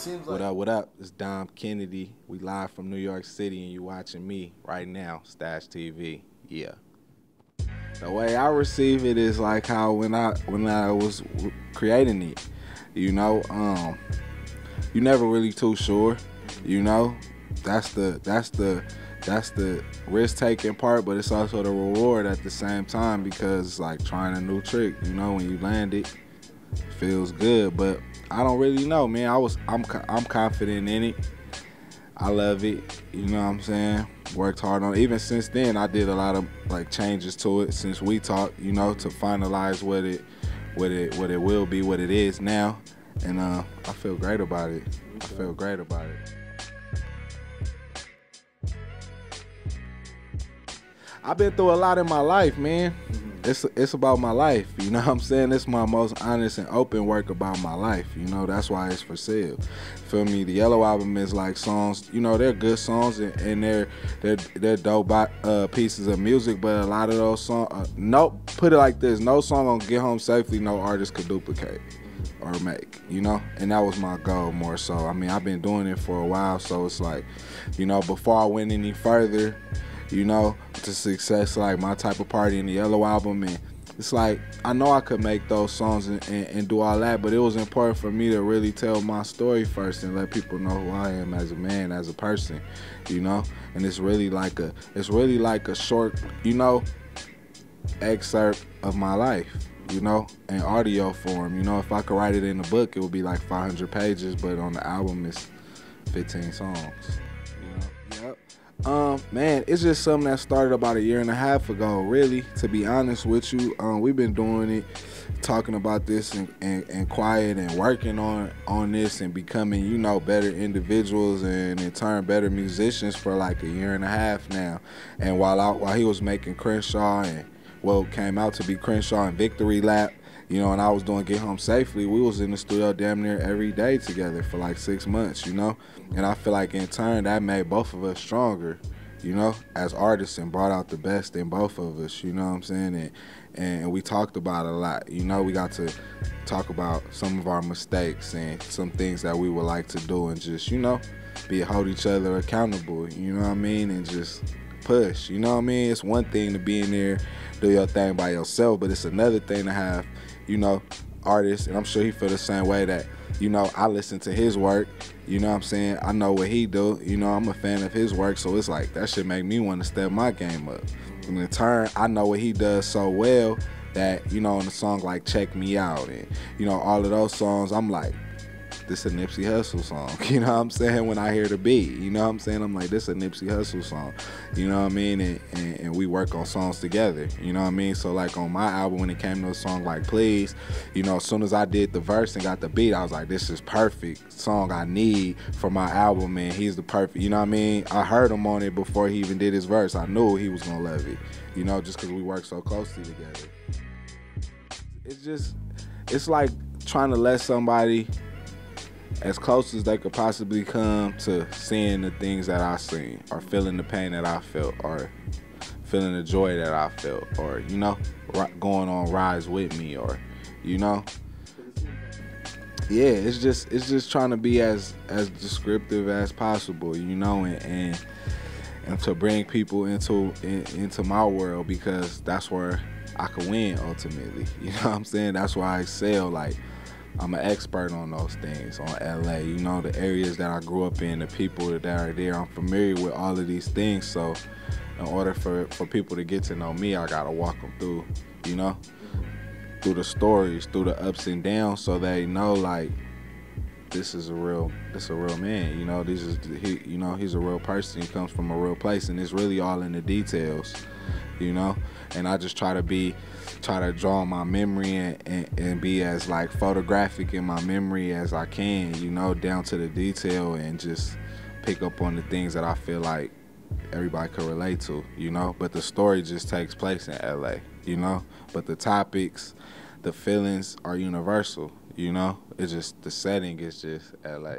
seems What like up, what up? It's Dom Kennedy. We live from New York City and you watching me right now, Stash TV. Yeah. The way I receive it is like how when I was creating it, you know, you never really too sure, you know. That's the risk taking part, but it's also the reward at the same time because it's like trying a new trick, you know, when you land it feels good, but I don't really know, man. I'm confident in it. I love it. You know what I'm saying? Worked hard on it. Even since then, I did a lot of like changes to it since we talked. You know, to finalize what it will be, what it is now, and I feel great about it. I feel great about it. I've been through a lot in my life, man. It's about my life, you know what I'm saying? It's my most honest and open work about my life, you know, that's why it's for sale. Feel me? The Yellow Album is like songs, you know, they're good songs and they're dope pieces of music, but a lot of those songs, put it like this, no song on Get Home Safely no artist could duplicate or make, you know, and that was my goal more so. I mean, I've been doing it for a while, so it's like, you know, before I went any further, you know, to success like my type of party in the Yellow Album, and it's like I know I could make those songs and do all that, but it was important for me to really tell my story first and let people know who I am as a man, as a person, you know. And it's really like a short, you know, excerpt of my life, you know, in audio form. You know, if I could write it in a book, it would be like 500 pages, but on the album it's 15 songs. You know? Yep. Man, it's just something that started about a year and a half ago, really, to be honest with you. We've been doing it, talking about this and quiet and working on this and becoming, you know, better individuals and in turn better musicians for like a year and a half now. And while he was making Crenshaw and what came out to be Crenshaw and Victory Lap, you know, and I was doing Get Home Safely, we was in the studio damn near every day together for like 6 months, you know? And I feel like in turn that made both of us stronger, you know, as artists and brought out the best in both of us, you know what I'm saying? And we talked about it a lot, you know? We got to talk about some of our mistakes and some things that we would like to do and just, you know, hold each other accountable, you know what I mean? And just push, you know what I mean? It's one thing to be in there, do your thing by yourself, but it's another thing to have, you know, artists, and I'm sure he feel the same way that, you know, I listen to his work, you know what I'm saying? I know what he do, you know, I'm a fan of his work, so it's like, that should make me want to step my game up. And in turn, I know what he does so well that, you know, in a song like Check Me Out and, you know, all of those songs, I'm like, this a Nipsey Hussle song, you know what I'm saying? When I hear the beat, you know what I'm saying? I'm like, this a Nipsey Hussle song, you know what I mean? And we work on songs together, you know what I mean? So like on my album, when it came to a song like Please, you know, as soon as I did the verse and got the beat, I was like, this is perfect song I need for my album, man. He's the perfect, you know what I mean? I heard him on it before he even did his verse. I knew he was gonna love it, you know, just because we work so closely together. It's like trying to let somebody as close as they could possibly come to seeing the things that I seen, or feeling the pain that I felt, or feeling the joy that I felt, or, you know, going on rides with me, or, you know. Yeah, it's just trying to be as descriptive as possible, you know, and to bring people into my world, because that's where I could win ultimately. You know what I'm saying? That's why I excel. Like, I'm an expert on those things, on LA, you know, the areas that I grew up in, the people that are there. I'm familiar with all of these things, so in order for people to get to know me, I gotta walk them through, you know, through the stories, through the ups and downs, so they know, like, this is a real man, you know, he's a real person, he comes from a real place, and it's really all in the details, you know. And I just try to draw on my memory and be as like photographic in my memory as I can, you know, down to the detail, and just pick up on the things that I feel like everybody could relate to, you know. But the story just takes place in LA, you know. But the topics, the feelings are universal, you know. It's just the setting is just LA.